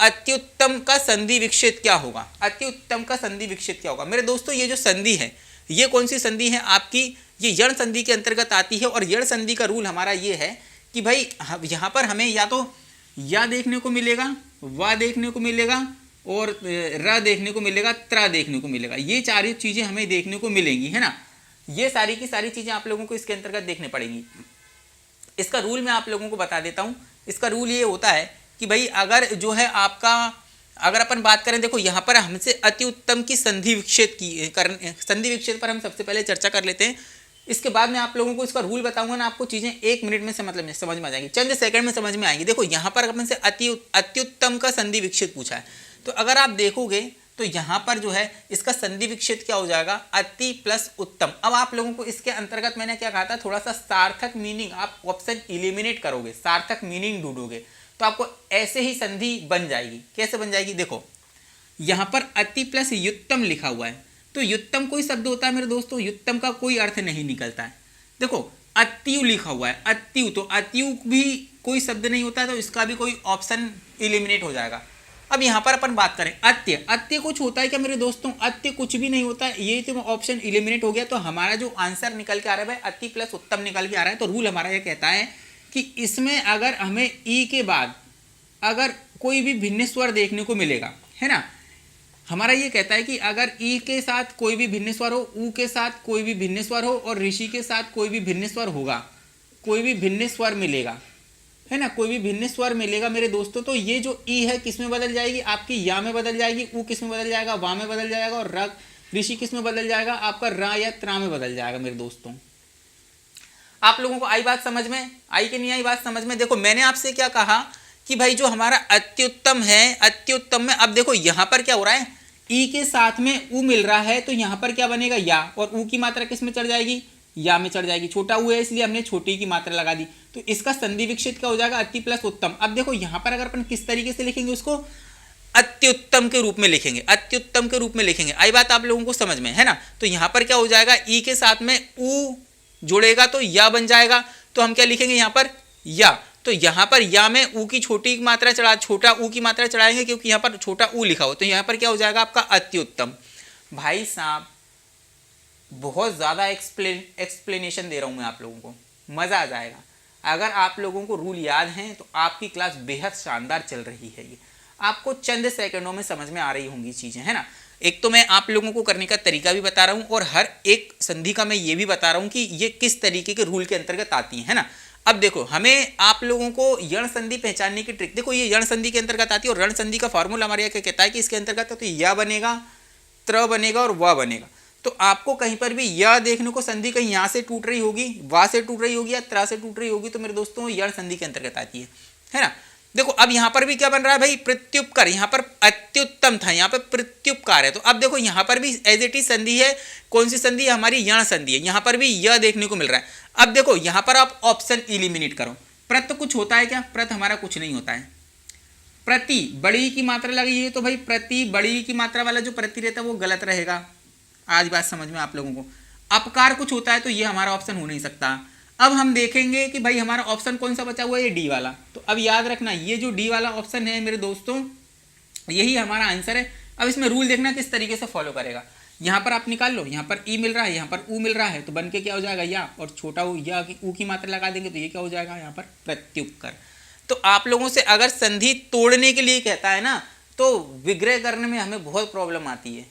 अत्युत्तम का संधि विक्षेद क्या होगा, अत्युत्तम का संधि विक्षेद क्या होगा। मेरे दोस्तों ये जो संधि है, ये कौन सी संधि है आपकी, ये यण संधि के अंतर्गत आती है। और यण संधि का रूल हमारा ये है कि भाई यहाँ पर हमें या तो या देखने को मिलेगा, वा देखने को मिलेगा, और र देखने को मिलेगा, त्रा देखने को मिलेगा। ये चार चीजें हमें देखने को मिलेंगी, है ना। ये सारी की सारी चीजें आप लोगों को इसके अंतर्गत देखने पड़ेंगी। इसका रूल मैं आप लोगों को बता देता हूं। इसका रूल ये होता है कि भाई अगर जो है आपका, अगर अपन बात करें, देखो यहाँ पर हमसे अति उत्तम की संधि विक्षेद की संधि विक्षेद पर हम सबसे पहले चर्चा कर लेते हैं। इसके बाद मैं आप लोगों को इसका रूल बताऊंगा ना, आपको चीजें 1 मिनट में मतलब समझ में आ जाएंगी, चंद सेकंड में समझ में आएंगी। देखो यहाँ पर अपन से अत्युत्तम का संधि विक्षेद पूछा है, तो अगर आप देखोगे तो यहाँ पर जो है इसका संधि विक्षेद क्या हो जाएगा, अति प्लस उत्तम। अब आप लोगों को इसके अंतर्गत मैंने क्या कहा था, थोड़ा सा सार्थक मीनिंग आप ऑप्शन इलिमिनेट करोगे, सार्थक मीनिंग ढूंढोगे, तो आपको ऐसे ही संधि बन जाएगी। कैसे बन जाएगी, देखो यहाँ पर अति प्लस युत्तम लिखा हुआ है, तो युत्तम कोई शब्द होता है मेरे दोस्तों, युत्तम का कोई अर्थ नहीं निकलता है। देखो अत्यु लिखा हुआ है, अत्यु, तो अत्यु भी कोई शब्द नहीं होता है, तो इसका भी कोई ऑप्शन इलिमिनेट हो जाएगा। अब यहाँ पर अपन बात करें अत्य, अत्य कुछ होता है क्या मेरे दोस्तों, अत्य कुछ भी नहीं होता है, ये तो ऑप्शन इलिमिनेट हो गया। तो हमारा जो आंसर निकल के आ रहा है भाई अति प्लस उत्तम निकल के आ रहा है। तो रूल हमारा यह कहता है कि इसमें अगर हमें ई के बाद अगर कोई भी भिन्न स्वर देखने को मिलेगा, है ना, हमारा ये कहता है कि अगर ई के साथ कोई भी भिन्न स्वर हो, ऊ के साथ कोई भी भिन्न स्वर हो, और ऋषि के साथ कोई भी भिन्न स्वर होगा, कोई भी भिन्न स्वर मिलेगा, है ना, कोई भी भिन्न स्वर मिलेगा मेरे दोस्तों, तो ये जो ई है किस में बदल जाएगी, आपकी या में बदल जाएगी, ऊ किस में बदल जाएगा, वा में बदल जाएगा, और र ऋषि किस में बदल जाएगा, आपका रा या त्रा में बदल जाएगा मेरे दोस्तों। आप लोगों को आई बात समझ में, आई कि नहीं आई बात समझ में। देखो मैंने आपसे क्या कहा कि भाई जो हमारा अत्युत्तम है, अत्युत्तम में अब देखो यहाँ पर क्या हो रहा है, ई के साथ में ऊ मिल रहा है, तो यहाँ पर क्या बनेगा या, और ऊ की मात्रा किस में चढ़ जाएगी, या में चढ़ जाएगी। छोटा ऊ है इसलिए हमने छोटी की मात्रा लगा दी, तो इसका संधि विक्षेद क्या हो जाएगा, अति प्लस उत्तम। अब देखो यहाँ पर अगर अपन किस तरीके से लिखेंगे उसको, अत्युत्तम के रूप में लिखेंगे, अत्युत्तम के रूप में लिखेंगे। आई बात आप लोगों को समझ में, है ना। तो यहाँ पर क्या हो जाएगा, ई के साथ में ऊ जुड़ेगा तो या बन जाएगा, तो हम क्या लिखेंगे यहाँ पर या, तो यहाँ पर या में ऊ की छोटा ऊ की मात्रा चढ़ाएंगे, क्योंकि यहाँ पर छोटा ऊ लिखा हो, तो यहाँ पर क्या हो जाएगा आपका अत्युत्तम। भाई साहब बहुत ज़्यादा एक्सप्लेनेशन दे रहा हूँ मैं आप लोगों को, मज़ा आ जाएगा। अगर आप लोगों को रूल याद हैं तो आपकी क्लास बेहद शानदार चल रही है। ये आपको चंद सेकंडों में समझ में आ रही होंगी चीज़ें, है ना। एक तो मैं आप लोगों को करने का तरीका भी बता रहा हूँ और हर एक संधि का मैं ये भी बता रहा हूँ कि ये किस तरीके के रूल के अंतर्गत आती है ना। अब देखो हमें आप लोगों को यण संधि पहचानने की ट्रिक, देखो ये यण संधि के अंतर्गत आती है और रण संधि का फॉर्मूला हमारे यहाँ क्या कहता है कि इसके अंतर्गत तो या बनेगा, त्र बनेगा और व बनेगा। तो आपको कहीं पर भी यह देखने को संधि कहीं यहाँ से टूट रही होगी, वा से टूट रही होगी या त्रा से टूट रही होगी, तो मेरे दोस्तों यण संधि के अंतर्गत आती है ना। देखो अब यहाँ पर भी क्या बन रहा है भाई, प्रत्युपकार। यहाँ पर अत्युत्तम था, यहाँ पर प्रत्युपकार है। तो अब देखो यहाँ पर भी एज इट इज संधि है, कौन सी संधि है, हमारी यण संधि है। यहाँ पर भी यह देखने को मिल रहा है। अब देखो यहाँ पर आप ऑप्शन इलिमिनेट करो। प्रत कुछ होता है क्या, प्रत हमारा कुछ नहीं होता है। प्रति बड़ी की मात्रा लगी है, तो भाई प्रति बड़ी की मात्रा वाला जो प्रति रहता है वो गलत रहेगा। आज बात समझ में आप लोगों को। अपकार कुछ होता है तो ये हमारा ऑप्शन हो नहीं सकता। अब हम देखेंगे कि भाई हमारा ऑप्शन कौन सा बचा हुआ है, ये डी वाला। तो अब याद रखना ये जो डी वाला ऑप्शन है मेरे दोस्तों, यही हमारा आंसर है। अब इसमें रूल देखना किस तरीके से फॉलो करेगा। यहाँ पर आप निकाल लो, यहाँ पर ई मिल रहा है, यहाँ पर ऊ मिल रहा है, तो बन के क्या हो जाएगा या, और छोटा ऊ या ऊ की मात्रा लगा देंगे तो ये क्या हो जाएगा यहाँ पर प्रत्युपकार। तो आप लोगों से अगर संधि तोड़ने के लिए कहता है ना, तो विग्रह करने में हमें बहुत प्रॉब्लम आती है।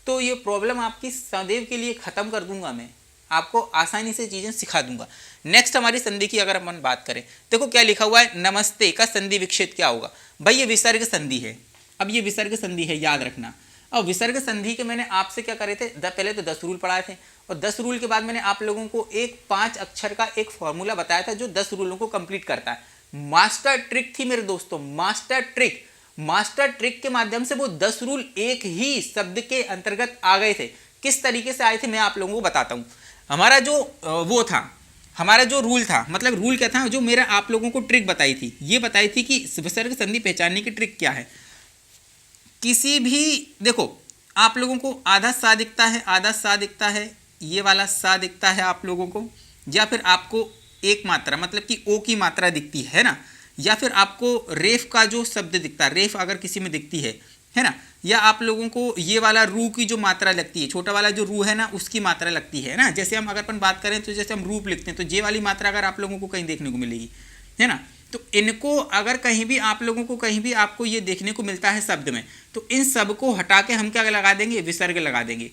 तो ये प्रॉब्लम आपकी सदैव के लिए खत्म कर दूंगा मैं, आपको आसानी से चीजें सिखा दूंगा। नेक्स्ट हमारी संधि की अगर अपन बात करें, देखो क्या लिखा हुआ है, नमस्ते का संधि विच्छेद क्या होगा। भाई ये विसर्ग संधि है। अब ये विसर्ग संधि है, याद रखना। और विसर्ग संधि के मैंने आपसे क्या करे थे, पहले तो 10 रूल पढ़ाए थे, और 10 रूल के बाद मैंने आप लोगों को एक 5 अक्षर का एक फॉर्मूला बताया था जो 10 रूलों को कंप्लीट करता है। मास्टर ट्रिक थी मेरे दोस्तों, मास्टर ट्रिक के माध्यम से वो 10 रूल एक ही शब्द के अंतर्गत आ गए थे। किस तरीके से आए थे मैं आप लोगों को बताता हूँ। हमारा जो वो था, हमारा जो रूल था, मतलब रूल क्या था, जो मेरा आप लोगों को ट्रिक बताई थी, ये बताई थी कि विसर्ग संधि पहचानने की ट्रिक क्या है। किसी भी, देखो आप लोगों को आधा सा दिखता है, आधा सा दिखता है, ये वाला सा दिखता है आप लोगों को, या फिर आपको एक मात्रा मतलब कि ओ की मात्रा दिखती है ना, या फिर आपको रेफ का जो शब्द दिखता है, रेफ अगर किसी में दिखती है ना, या आप लोगों को ये वाला रू की जो मात्रा लगती है, छोटा वाला जो रू है ना उसकी मात्रा लगती है ना। जैसे हम अगर अपन बात करें तो जैसे हम रूप लिखते हैं तो जे वाली मात्रा अगर आप लोगों को कहीं देखने को मिलेगी, है ना। तो इनको अगर कहीं भी आप लोगों को कहीं भी आपको ये देखने को मिलता है शब्द में, तो इन सब को हटा के हम क्या लगा देंगे, विसर्ग लगा देंगे।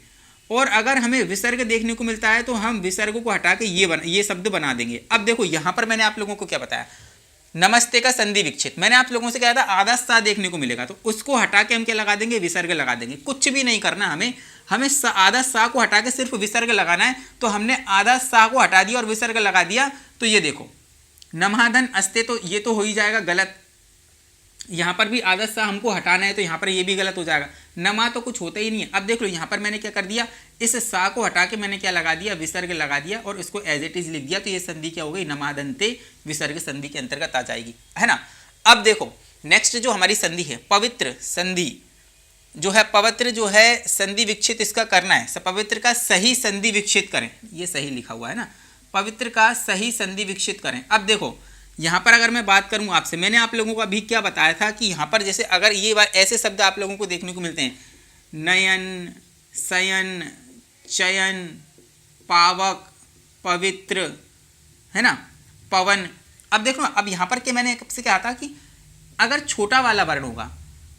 और अगर हमें विसर्ग देखने को मिलता है तो हम विसर्ग को हटा के ये शब्द बना देंगे। अब देखो यहाँ पर मैंने आप लोगों को क्या बताया, नमस्ते का संधि विच्छेद मैंने आप लोगों से कहा था आधा सा देखने को मिलेगा, तो उसको हटा के हम क्या लगा देंगे, विसर्ग लगा देंगे। कुछ भी नहीं करना हमें आधा सा को हटा के सिर्फ विसर्ग लगाना है। तो हमने आधा सा को हटा दिया और विसर्ग लगा दिया, तो ये देखो नमाधन अस्ते, तो ये तो हो ही जाएगा गलत। यहाँ पर भी आधा सा हमको हटाना है तो यहाँ पर ये भी गलत हो जाएगा। नमा तो कुछ होता ही नहीं है। अब देख लो यहाँ पर मैंने क्या कर दिया, इस सा को हटा के मैंने क्या लगा दिया, विसर्ग लगा दिया और इसको एज इट इज लिख दिया। तो ये संधि क्या हो गई, नमादंते विसर्ग संधि के अंतर्गत आ जाएगी, है ना। अब देखो नेक्स्ट जो हमारी संधि है, पवित्र संधि जो है, पवित्र जो है संधि विच्छेद इसका करना है। पवित्र का सही संधि विच्छेद करें, ये सही लिखा हुआ है ना, पवित्र का सही संधि विच्छेद करें। अब देखो यहाँ पर अगर मैं बात करूँ आपसे, मैंने आप लोगों को अभी क्या बताया था कि यहाँ पर जैसे अगर ये ऐसे शब्द आप लोगों को देखने को मिलते हैं, नयन, शयन, चयन, पावक, पवित्र, है ना, पवन। अब देखो अब यहाँ पर क्या मैंने कब से कहा था कि अगर छोटा वाला वर्ण होगा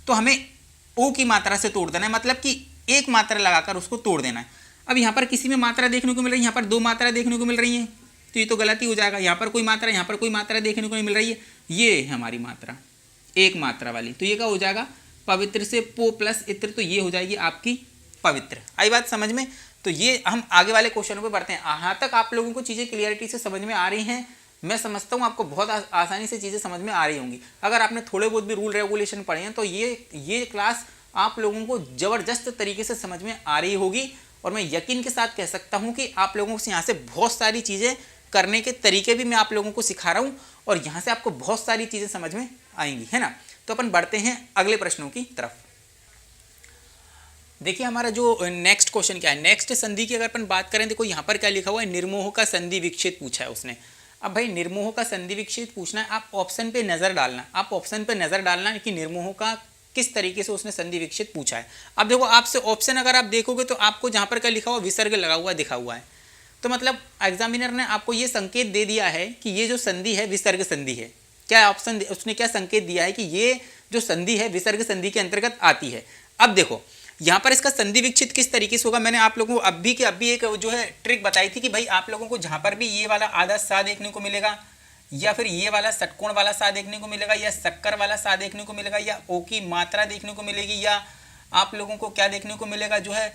तो हमें ओ की मात्रा से तोड़ देना है, मतलब कि एक मात्रा लगाकर उसको तोड़ देना है। अब यहाँ पर किसी में मात्रा देखने को मिल रही है, यहाँ पर 2 मात्रा देखने को मिल रही है, तो ये तो गलती हो जाएगा। यहाँ पर कोई मात्रा, यहाँ पर कोई मात्रा देखने को नहीं मिल रही है, ये है हमारी मात्रा एक मात्रा वाली, तो ये क्या हो जाएगा, पवित्र से पो प्लस इत्र, तो ये हो जाएगी आपकी पवित्र। आई बात समझ में। तो ये हम आगे वाले क्वेश्चनों पे बढ़ते हैं। यहाँ तक आप लोगों को चीज़ें क्लियरिटी से समझ में आ रही हैं, मैं समझता हूँ आपको बहुत आसानी से चीज़ें समझ में आ रही होंगी। अगर आपने थोड़े बहुत भी रूल रेगुलेशन पढ़े हैं तो ये क्लास आप लोगों को ज़बरदस्त तरीके से समझ में आ रही होगी। और मैं यकीन के साथ कह सकता हूँ कि आप लोगों से यहाँ से बहुत सारी चीज़ें करने के तरीके भी मैं आप लोगों को सिखा रहा हूँ और यहाँ से आपको बहुत सारी चीज़ें समझ में आएंगी, है ना। तो अपन बढ़ते हैं अगले प्रश्नों की तरफ। देखिए हमारा जो नेक्स्ट क्वेश्चन क्या है, नेक्स्ट संधि की अगर अपन बात करें, देखो यहाँ पर क्या लिखा हुआ है, निर्मोह का संधि विच्छेद पूछा है उसने। अब भाई निर्मोह का संधि विच्छेद पूछना है, आप ऑप्शन पे नजर डालना, आप ऑप्शन पे नजर डालना कि निर्मोह का किस तरीके से उसने संधि विच्छेद पूछा है। अब देखो आपसे ऑप्शन अगर आप देखोगे तो आपको जहां पर क्या लिखा हुआ, विसर्ग लगा हुआ दिखा हुआ है, तो मतलब एग्जामिनर ने आपको ये संकेत दे दिया है कि ये जो संधि है विसर्ग संधि है। क्या ऑप्शन उसने क्या संकेत दिया है कि ये जो संधि है विसर्ग संधि के अंतर्गत आती है। अब देखो यहाँ पर इसका संधि विच्छेद किस तरीके से होगा, मैंने आप लोगों को अभी एक जो है ट्रिक बताई थी कि भाई आप लोगों को जहां पर भी ये वाला आधा सा देखने को मिलेगा, या फिर ये वाला षटकोण वाला सा देखने को मिलेगा, या शक्कर वाला सा देखने को मिलेगा, या ओ की मात्रा देखने को मिलेगी, या आप लोगों को क्या देखने को मिलेगा, जो है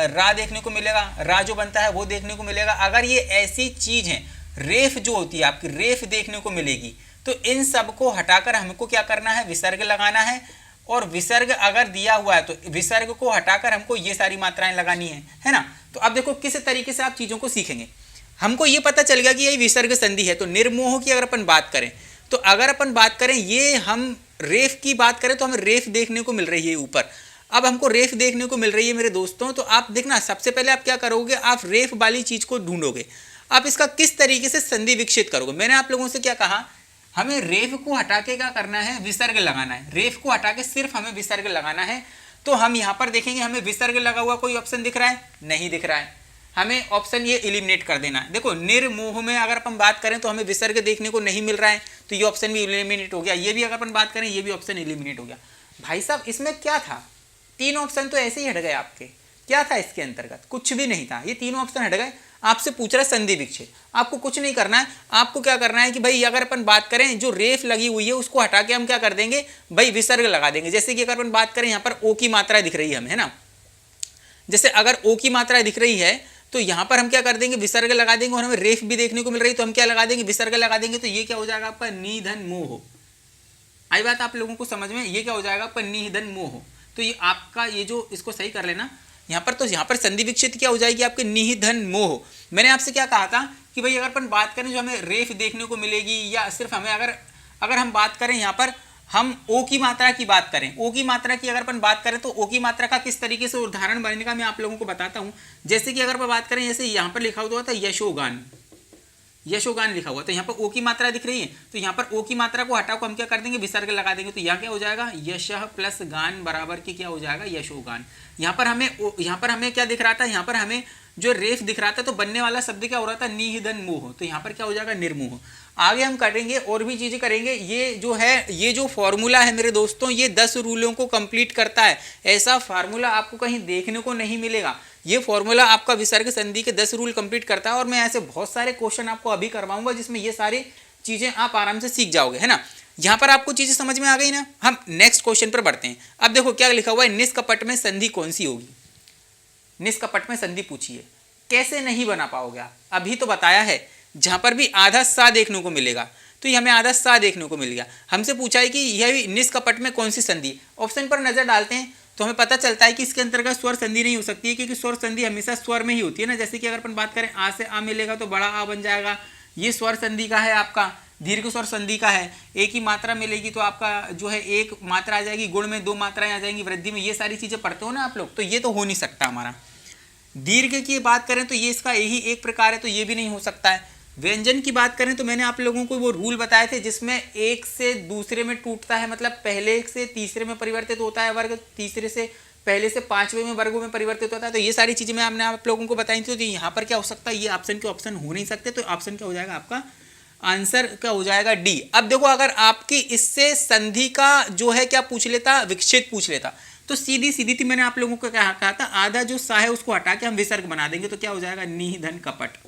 रा देखने को मिलेगा, रा जो बनता है वो देखने को मिलेगा। अगर ये ऐसी चीज है, रेफ जो होती है आपकी रेफ देखने को मिलेगी, तो इन सब को हटाकर हमको क्या करना है, विसर्ग लगाना है। और विसर्ग अगर दिया हुआ है तो विसर्ग को हटाकर हमको ये सारी मात्राएं लगानी है ना। तो अब देखो किस तरीके से आप चीजों को सीखेंगे। हमको ये पता चल गया कि ये विसर्ग संधि है, तो निर्मोह की अगर अपन बात करें, तो अगर अपन बात करें ये हम रेफ की बात करें तो हमें रेफ देखने को मिल रही है ऊपर। अब हमको रेफ देखने को मिल रही है मेरे दोस्तों, तो आप देखना सबसे पहले आप क्या करोगे, आप रेफ वाली चीज को ढूंढोगे, आप इसका किस तरीके से संधि विच्छेद करोगे। मैंने आप लोगों से क्या कहा, हमें रेफ को हटा के क्या करना है, विसर्ग लगाना है। रेफ को हटा के सिर्फ हमें विसर्ग लगाना है। तो हम यहां पर देखेंगे हमें विसर्ग लगा हुआ कोई ऑप्शन दिख रहा है, नहीं दिख रहा है, हमें ऑप्शन ये एलिमिनेट कर देना है। देखो निर्मोह में अगर अपन बात करें तो हमें विसर्ग देखने को नहीं मिल रहा है, तो ये ऑप्शन भी एलिमिनेट हो गया। ये भी अगर अपन बात करें ये भी ऑप्शन एलिमिनेट हो गया। भाई साहब इसमें क्या था, तीन ऑप्शन तो ऐसे ही हट गए आपके। क्या था इसके अंतर्गत, कुछ भी नहीं था, ये तीनों ऑप्शन हट गए। आपसे पूछ रहा है संधि विच्छेद, आपको कुछ नहीं करना है। आपको क्या करना है कि भाई अगर अपन बात करें जो रेफ लगी हुई है उसको हटा के हम क्या कर देंगे, भाई विसर्ग लगा देंगे। जैसे कि अगर अपन बात करें यहाँ पर ओ की मात्रा दिख रही है हमें, है ना, जैसे अगर ओ की मात्रा दिख रही है तो यहाँ पर हम क्या कर देंगे, विसर्ग लगा देंगे। और हमें रेफ भी देखने को मिल रही है तो हम क्या लगा देंगे, विसर्ग लगा देंगे। तो ये क्या हो जाएगा आपका निधन मोह। आई बात आप लोगों को समझ में, ये क्या हो जाएगा आपका निधन मोह। तो ये आपका ये जो इसको सही कर लेना यहाँ पर, तो यहाँ पर संधि विच्छेद क्या हो जाएगी आपके, निधन मोह। मैंने आपसे क्या कहा था कि भाई अगर अपन बात करें जो हमें रेफ देखने को मिलेगी, या सिर्फ हमें अगर हम बात करें यहाँ पर हम ओ की मात्रा की बात करें, ओ की मात्रा की अगर अपन बात करें तो ओ की मात्रा का किस तरीके से उदाहरण बनने का मैं आप लोगों को बताता हूँ। जैसे कि अगर अपन बात करें, जैसे यहाँ पर लिखा हुआ था यशोगान, यशोगान लिखा हुआ, तो यहाँ पर ओ की मात्रा दिख रही है, तो यहाँ पर ओ की मात्रा को हटाओ हम क्या कर देंगे, विसर्ग लगा देंगे। तो यहाँ क्या हो जाएगा, यशः प्लस गान बराबर की क्या हो जाएगा, यशोगान। यहाँ पर हमें क्या दिख रहा था, यहाँ पर हमें जो रेफ दिख रहा था, तो बनने वाला शब्द क्या हो रहा था, निधन मोह। तो यहाँ पर क्या हो जाएगा, निर्मोह। आगे हम करेंगे और भी चीजें करेंगे। ये जो है, ये जो फॉर्मूला है मेरे दोस्तों, ये 10 रूलों को कंप्लीट करता है। ऐसा फार्मूला आपको कहीं देखने को नहीं मिलेगा। ये फॉर्मूला आपका विसर्ग संधि के 10 रूल कंप्लीट करता है। और मैं ऐसे बहुत सारे क्वेश्चन आपको अभी करवाऊंगा जिसमें ये सारी चीजें आप आराम से सीख जाओगे, है ना। यहाँ पर आपको चीजें समझ में आ गई ना। हम नेक्स्ट क्वेश्चन पर बढ़ते हैं। अब देखो क्या लिखा हुआ है, निष्कपट में संधि कौन सी होगी। निष्कपट में संधि पूछिए, कैसे नहीं बना पाओगे आप, अभी तो बताया है। जहां पर भी आधा सा देखने को मिलेगा, तो ये हमें आधा सा देखने को मिल गया। हमसे पूछा है कि यह निष्कपट में कौन सी संधि, ऑप्शन पर नजर डालते हैं तो हमें पता चलता है कि इसके अंतर्गत स्वर संधि नहीं हो सकती है, क्योंकि स्वर संधि हमेशा स्वर में ही होती है ना। जैसे कि अगर अपन बात करें आ से आ मिलेगा तो बड़ा आ बन जाएगा, ये स्वर संधि का है आपका। दीर्घ स्वर संधि का है, एक ही मात्रा मिलेगी तो आपका जो है एक मात्रा आ जाएगी, गुण में 2 मात्राएं आ जाएंगी, वृद्धि में। ये सारी चीजें पढ़ते हो ना आप लोग, तो ये तो हो नहीं सकता हमारा। दीर्घ की बात करें तो ये इसका यही एक प्रकार है, तो ये भी नहीं हो सकता है। व्यंजन की बात करें तो मैंने आप लोगों को वो रूल बताए थे जिसमें एक से दूसरे में टूटता है, मतलब पहले से तीसरे में परिवर्तित होता है वर्ग, तीसरे से पहले से 5वें में वर्गों में परिवर्तित होता है। तो ये सारी चीजें मैं आपने आप लोगों को बताई थी। तो यहाँ पर क्या हो सकता है, ये ऑप्शन के ऑप्शन हो नहीं सकते। तो ऑप्शन क्या हो जाएगा आपका, आंसर क्या हो जाएगा, डी। अब देखो अगर आपकी इससे संधि का जो है क्या पूछ लेता, विच्छेद पूछ लेता, तो सीधी सीधी थी। मैंने आप लोगों को कहा था आधा जो सा है उसको हटा के हम विसर्ग बना देंगे, तो क्या हो जाएगा, निधन कपट,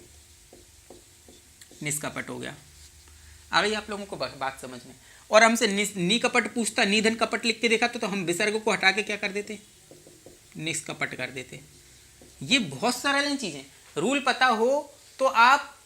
निष्कपट हो गया। आ गई आप लोगों को बात समझ में। और हमसे निकपट पूछता, निधन कपट लिख के देखा तो हम विसर्ग को हटा के क्या कर देते, निष्कपट कर देते। ये बहुत सरल चीजें, रूल पता हो तो आप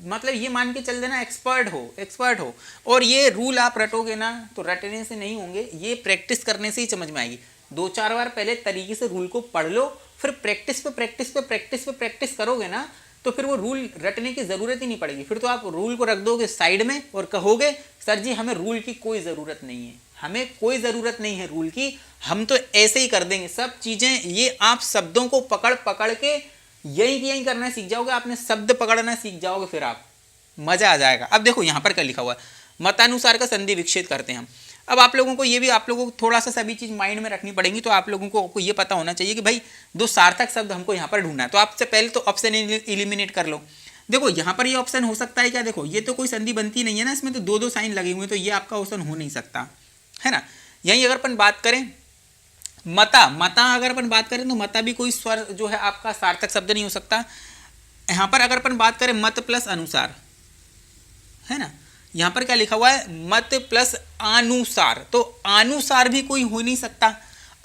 मतलब ये मान के चल देना एक्सपर्ट हो। और ये रूल आप रटोगे ना तो रटने से नहीं होंगे, ये प्रैक्टिस करने से ही समझ में आएगी। 2-4 बार पहले तरीके से रूल को पढ़ लो, फिर प्रैक्टिस करोगे ना, तो फिर वो रूल रटने की जरूरत ही नहीं पड़ेगी। फिर तो आप रूल को रख दोगे साइड में और कहोगे सर जी हमें रूल की कोई जरूरत नहीं है, हमें कोई जरूरत नहीं है रूल की, हम तो ऐसे ही कर देंगे सब चीजें। ये आप शब्दों को पकड़ के यही करना सीख जाओगे, आपने शब्द पकड़ना सीख जाओगे, फिर आप मजा आ जाएगा। अब देखो यहाँ पर क्या लिखा हुआ है, मतानुसार का संधि विच्छेद करते हैं हम। अब आप लोगों को ये भी आप लोगों को थोड़ा सा सभी चीज़ माइंड में रखनी पड़ेगी। तो आप लोगों को ये पता होना चाहिए कि भाई दो सार्थक शब्द हमको यहाँ पर ढूंढना है। तो आपसे पहले तो ऑप्शन इलिमिनेट कर लो। देखो यहाँ पर ये ऑप्शन हो सकता है क्या, देखो ये तो कोई संधि बनती नहीं है ना, इसमें तो दो दो साइन लगे हुए हैं, तो ये आपका ऑप्शन हो नहीं सकता है ना। यहीं अगर अपन बात करें मता, मता अगर अपन बात करें तो मता भी कोई स्वर जो है आपका सार्थक शब्द नहीं हो सकता। यहाँ पर अगर अपन बात करें मत प्लस अनुसार है ना, यहाँ पर क्या लिखा हुआ है मत प्लस अनुसार, तो अनुसार भी कोई हो नहीं सकता,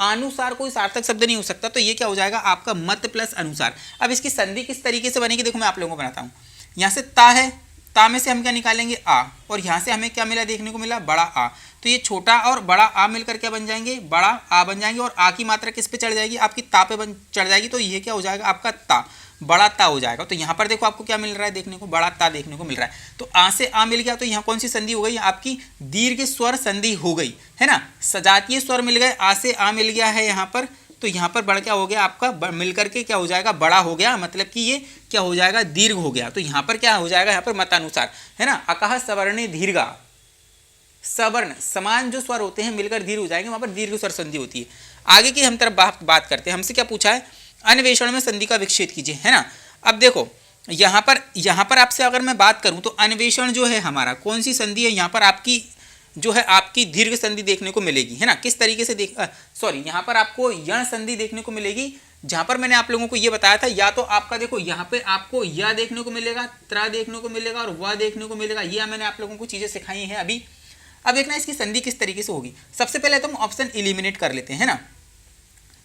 अनुसार कोई सार्थक शब्द नहीं हो सकता। तो ये क्या हो जाएगा आपका मत प्लस अनुसार। अब इसकी संधि किस तरीके से बनेगी, देखो मैं आप लोगों को बनाता हूँ। यहाँ से ता है, ता में से हम क्या निकालेंगे आ, और यहाँ से हमें क्या मिला देखने को मिला बड़ा आ। तो ये छोटा और बड़ा आ मिलकर क्या बन जाएंगे, बड़ा आ बन जाएंगे, और आ की मात्रा किस पे चढ़ जाएगी, आपकी ता पे चढ़ जाएगी। तो ये क्या हो जाएगा आपका ता, बड़ा ता हो जाएगा। तो यहाँ पर देखो आपको क्या मिल रहा है देखने को, बड़ा ता देखने को मिल रहा है। तो आ से आ मिल गया, तो यहाँ कौन सी संधि हो गई, आपकी दीर्घ स्वर संधि हो गई है ना। सजातीय स्वर मिल गए, आ से आ मिल गया है यहाँ पर। तो यहाँ पर बड़ा क्या हो गया आपका, मिलकर के क्या हो जाएगा बड़ा हो गया, मतलब कि ये क्या हो जाएगा दीर्घ हो गया। तो यहाँ पर क्या हो जाएगा, यहाँ पर मतानुसार है ना। अकह सवर्णे दीर्घा, सवर्ण समान जो स्वर होते हैं मिलकर दीर्घ हो जाएंगे, वहां पर दीर्घ स्वर संधि होती है। आगे की हम तरफ बात करते हैं। हमसे क्या पूछा है, अन्वेषण में संधि का विच्छेद कीजिए है ना। अब देखो यहाँ पर आपसे अगर मैं बात करूं तो अन्वेषण जो है हमारा कौन सी संधि है, यहाँ पर आपकी जो है आपकी दीर्घ संधि देखने को मिलेगी है ना। किस तरीके से यहाँ पर आपको यण संधि देखने को मिलेगी, जहां पर मैंने आप लोगों को ये बताया था, या तो आपका देखो यहाँ पे आपको या देखने को मिलेगा, त्रा देखने को मिलेगा और व देखने को मिलेगा। ये मैंने आप लोगों को चीजें सिखाई हैं अभी। अब देखना इसकी संधि किस तरीके से होगी। सबसे पहले तो हम ऑप्शन इलिमिनेट कर लेते हैं है ना।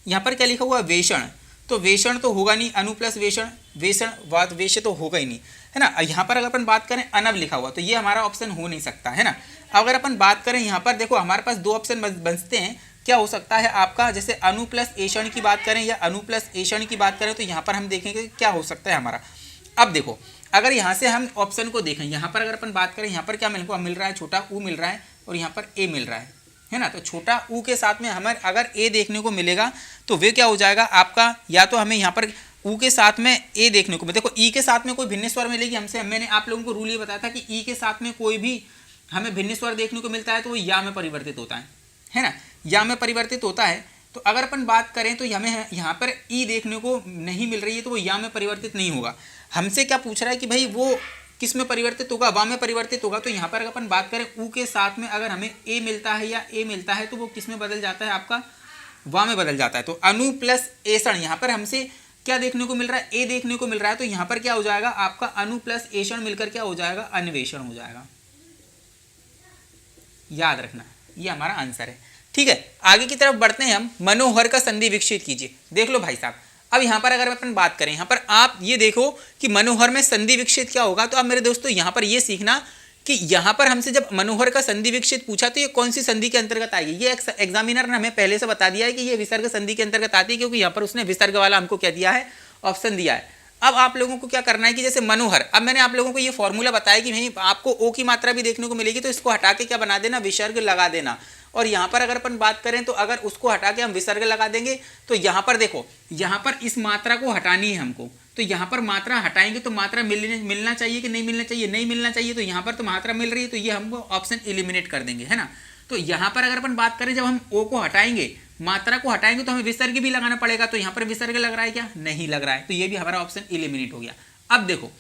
यहाँ पर क्या लिखा हुआ है वेषण, तो वेषण तो होगा नहीं, अनु प्लस वेषण, वेषण वाद वेश तो होगा ही नहीं है ना। यहाँ पर अगर अपन बात करें अनव लिखा हुआ, तो ये हमारा ऑप्शन हो नहीं सकता है ना। अगर अपन बात करें यहाँ पर देखो हमारे पास दो ऑप्शन बचते हैं, क्या हो सकता है आपका, जैसे अनु प्लस एषण की बात करें या अनु प्लस एषण की बात करें, तो यहाँ पर हम देखेंगे क्या हो सकता है हमारा। अब देखो अगर यहाँ से हम ऑप्शन को देखें, यहाँ पर अगर अपन बात करें, यहाँ पर क्या मिल रहा है छोटा ऊ मिल रहा है और यहाँ पर ए मिल रहा है ना। तो छोटा ऊ के साथ में हमें अगर ए देखने को मिलेगा तो वे क्या हो जाएगा आपका, या तो हमें यहाँ पर ऊ के साथ में ए देखने को, देखो ई के साथ में कोई भिन्न स्वर मिलेगी हमसे। मैंने आप लोगों को रूल ये बताया था कि ई के साथ में कोई भी हमें भिन्न स्वर देखने को मिलता है तो वो या में परिवर्तित होता है ना, या में परिवर्तित होता है। तो अगर अपन बात करें तो हमें यहाँ पर ई देखने को नहीं मिल रही है, तो वो या में परिवर्तित नहीं होगा। हमसे क्या पूछ रहा है कि भाई वो किस में परिवर्तित होगा, वा में परिवर्तित होगा। तो यहाँ पर अगर अपन बात करें ऊ के साथ में अगर हमें ए मिलता है या ए मिलता है, तो वो किस में बदल जाता है आपका, वा में बदल जाता है। तो अनु प्लस एषण, यहाँ पर हमसे क्या देखने को मिल रहा है, ए देखने को मिल रहा है। तो यहाँ पर क्या हो जाएगा आपका अनु प्लस एषण मिलकर क्या हो जाएगा, अन्वेषण हो जाएगा। याद रखना ये हमारा आंसर है। ठीक है, आगे की तरफ बढ़ते हैं हम। मनोहर का संधि विच्छेद कीजिए। देख लो भाई साहब, अब यहाँ पर अगर अपन बात करें, यहाँ पर आप ये देखो कि मनोहर में संधि विच्छेद क्या होगा। तो अब मेरे दोस्तों यहाँ पर ये सीखना कि यहाँ पर हमसे जब मनोहर का संधि विच्छेद पूछा तो ये कौन सी संधि के अंतर्गत आएगी। ये एग्जामिनर ने हमें पहले से बता दिया है कि ये विसर्ग संधि के अंतर्गत आती है, क्योंकि यहाँ पर उसने विसर्ग वाला हमको क्या दिया है, ऑप्शन दिया है। अब आप लोगों को क्या करना है कि जैसे मनोहर, अब मैंने आप लोगों को ये फॉर्मूला बताया कि भाई आपको ओ की मात्रा भी देखने को मिलेगी, तो इसको हटा के क्या बना देना, विसर्ग लगा देना। और यहाँ पर अगर अपन बात करें तो अगर उसको हटा के हम विसर्ग लगा देंगे तो यहाँ पर देखो, यहाँ पर इस मात्रा को हटानी है हमको। तो यहाँ पर मात्रा हटाएंगे तो मात्रा मिलना चाहिए कि नहीं मिलना चाहिए, नहीं मिलना चाहिए। तो यहाँ पर तो मात्रा मिल रही है, तो ये हमको ऑप्शन एलिमिनेट कर देंगे है ना। तो यहाँ पर अगर अपन बात करें, जब हम ओ को हटाएंगे, मात्रा को हटाएंगे, तो हमें विसर्ग भी लगाना पड़ेगा। तो यहाँ पर विसर्ग लग रहा है क्या, नहीं लग रहा है, तो ये भी हमारा ऑप्शन एलिमिनेट हो गया। अब देखो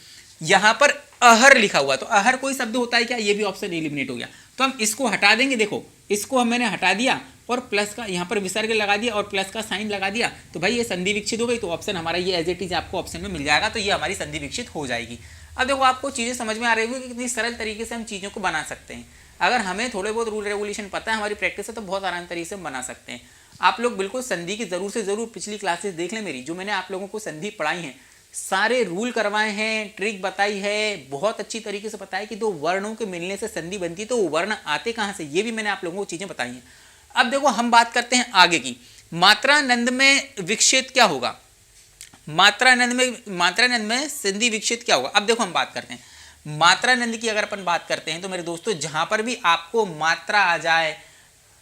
यहाँ पर अहर लिखा हुआ, तो अहर कोई शब्द होता है क्या, ये भी ऑप्शन एलिमिनेट हो गया। तो हम इसको हटा देंगे, देखो इसको मैंने हटा दिया और प्लस का यहाँ पर विसर्ग लगा दिया और प्लस का साइन लगा दिया, तो भाई ये संधि विच्छेद हो गई। तो ऑप्शन हमारा ये एज इट इज आपको ऑप्शन में मिल जाएगा, तो ये हमारी संधि विच्छेद हो जाएगी। अब देखो आपको चीज़ें समझ में आ रही होगी कि कितनी सरल तरीके से हम चीज़ों को बना सकते हैं। अगर हमें थोड़े बहुत रूल रेगुलेशन पता है, हमारी प्रैक्टिस है, तो बहुत आसान तरीके से हम बना सकते हैं। आप लोग बिल्कुल संधि की जरूर से जरूर पिछली क्लासेस देख लें मेरी, जो मैंने आप लोगों को संधि पढ़ाई हैं, सारे रूल करवाए हैं, ट्रिक बताई है, बहुत अच्छी तरीके से बताया कि दो वर्णों के मिलने से संधि बनती है, तो वर्ण आते कहाँ से, ये भी मैंने आप लोगों को चीजें बताई हैं। अब देखो हम बात करते हैं आगे की, मात्रानंद में विच्छेद क्या होगा, मात्रानंद में संधि विच्छेद क्या होगा। अब देखो हम बात करते हैं मात्रानंद की। अगर अपन बात करते हैं तो मेरे दोस्तों, जहां पर भी आपको मात्रा आ जाए,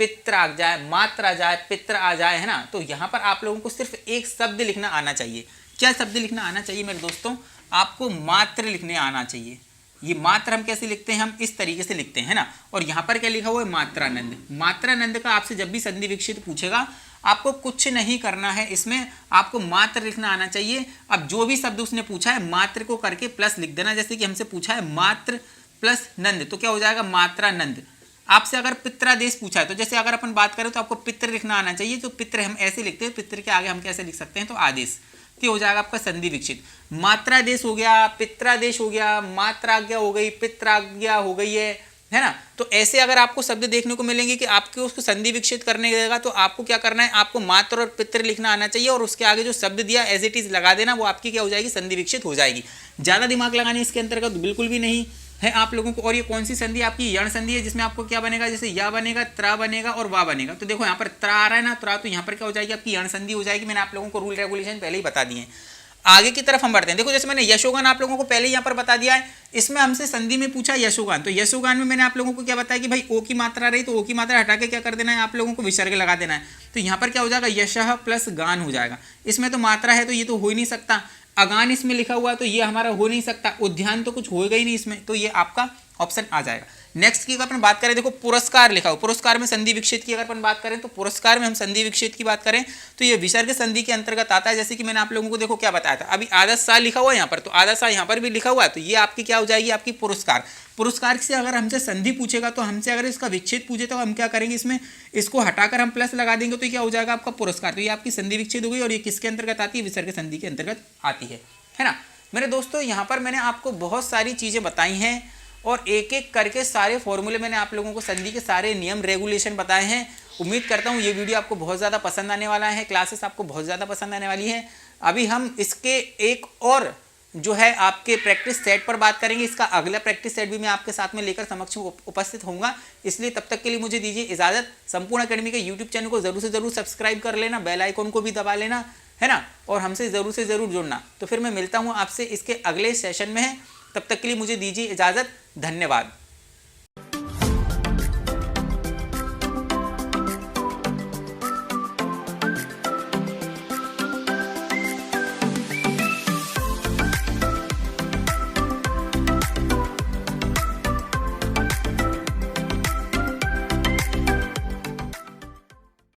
पित्र आ जाए, मात्रा आ जाए, पित्र आ जाए, है ना, तो यहां पर आप लोगों को सिर्फ एक शब्द लिखना आना चाहिए। क्या शब्द लिखना आना चाहिए मेरे दोस्तों, आपको मात्र लिखने आना चाहिए। ये मात्र हम कैसे लिखते हैं, हम इस तरीके से लिखते हैं ना। और यहाँ पर क्या लिखा हुआ है, मात्रानंद। मात्रानंद का आपसे जब भी संधि विच्छेद पूछेगा आपको कुछ नहीं करना है, इसमें आपको मात्र लिखना आना चाहिए। अब जो भी शब्द उसने पूछा है मात्र को करके प्लस लिख देना। जैसे कि हमसे पूछा है मात्र प्लस नंद, तो क्या हो जाएगा, मात्रानंद। आपसे अगर पित्रादेश पूछा है तो जैसे अगर अपन बात करें तो आपको पित्र लिखना आना चाहिए, तो पित्र हम ऐसे लिखते हैं, पित्र के आगे हम कैसे लिख सकते हैं, तो आदेश। तो हो जाएगा आपका संधि विच्छेद। मात्रादेश हो गया, पित्रादेश हो गया, मात्राज्ञा हो गई, पित्राज्ञा हो गई है ना। तो ऐसे अगर आपको शब्द देखने को मिलेंगे कि आपको उसको संधि विच्छेद करने देगा, तो आपको क्या करना है, आपको मात्र और पित्र लिखना आना चाहिए और उसके आगे जो शब्द दिया एज इट इज लगा देना, वो आपकी क्या हो जाएगी, संधि विच्छेद हो जाएगी। ज्यादा दिमाग लगाने इसके अंतर्गत बिल्कुल भी नहीं है आप लोगों को। और ये कौन सी संधि आपकी, यण संधि है, जिसमें आपको क्या बनेगा, जैसे या बनेगा, त्रा बनेगा और वा बनेगा। तो देखो यहाँ पर त्रा आ रहा है ना, त्रा, तो यहाँ पर क्या हो जाएगी, आपकी यण संधि हो जाएगी। मैंने आप लोगों को रूल रेगुलेशन पहले ही बता दिए हैं। आगे की तरफ हम बढ़ते हैं। देखो जैसे मैंने यशोगान आप लोगों को पहले ही यहाँ पर बता दिया है, इसमें हमसे संधि में पूछा यशोगान, तो यशोगान में मैंने आप लोगों को क्या बताया कि भाई ओ की मात्रा रही तो ओ की मात्रा हटा के क्या कर देना है, आप लोगों को विसर्ग लगा देना है। तो यहाँ पर क्या हो जाएगा, यशः प्लस गान हो जाएगा। इसमें तो मात्रा है तो ये तो हो ही नहीं सकता। अगान इसमें लिखा हुआ है तो ये हमारा हो नहीं सकता। उद्यान तो कुछ होगा ही नहीं इसमें, तो ये आपका ऑप्शन आ जाएगा। नेक्स्ट की अगर अपन बात करें, देखो पुरस्कार लिखा हो, पुरस्कार में संधि विच्छेद की अगर अपन बात करें तो पुरस्कार में हम संधि विच्छेद की बात करें तो ये विसर्ग संधि के अंतर्गत आता है। जैसे कि मैंने आप लोगों को देखो क्या बताया था, अभी आधा सा लिखा हुआ है यहाँ पर, तो आधा सा यहाँ पर भी लिखा हुआ है, तो ये आपकी क्या हो जाएगी, आपकी पुरस्कार। पुरस्कार से अगर हमसे संधि पूछेगा तो हमसे अगर इसका विच्छेद पूछे तो हम क्या करेंगे, इसमें इसको हटाकर हम प्लस लगा देंगे, तो क्या हो जाएगा आपका पुरस्कार। तो ये आपकी संधि विच्छेद हो गई और ये किसके अंतर्गत आती है, विसर्ग संधि के अंतर्गत आती है ना। मेरे दोस्तों यहाँ पर मैंने आपको बहुत सारी चीज़ें बताई हैं और एक एक करके सारे फॉर्मूले मैंने आप लोगों को संधि के सारे नियम रेगुलेशन बताए हैं। उम्मीद करता हूँ ये वीडियो आपको बहुत ज़्यादा पसंद आने वाला है, क्लासेस आपको बहुत ज़्यादा पसंद आने वाली है। अभी हम इसके एक और जो है आपके प्रैक्टिस सेट पर बात करेंगे। इसका अगला प्रैक्टिस सेट भी मैं आपके साथ में लेकर समक्ष उपस्थित होऊंगा। इसलिए तब तक के लिए मुझे दीजिए इजाज़त। संपूर्ण अकेडमी के यूट्यूब चैनल को ज़रूर से ज़रूर सब्सक्राइब कर लेना, बेल आइकन को भी दबा लेना, है ना, और हमसे ज़रूर से ज़रूर जुड़ना। तो फिर मैं मिलता हूँ आपसे इसके अगले सेशन में। तब तक के लिए मुझे दीजिए इजाज़त। धन्यवाद।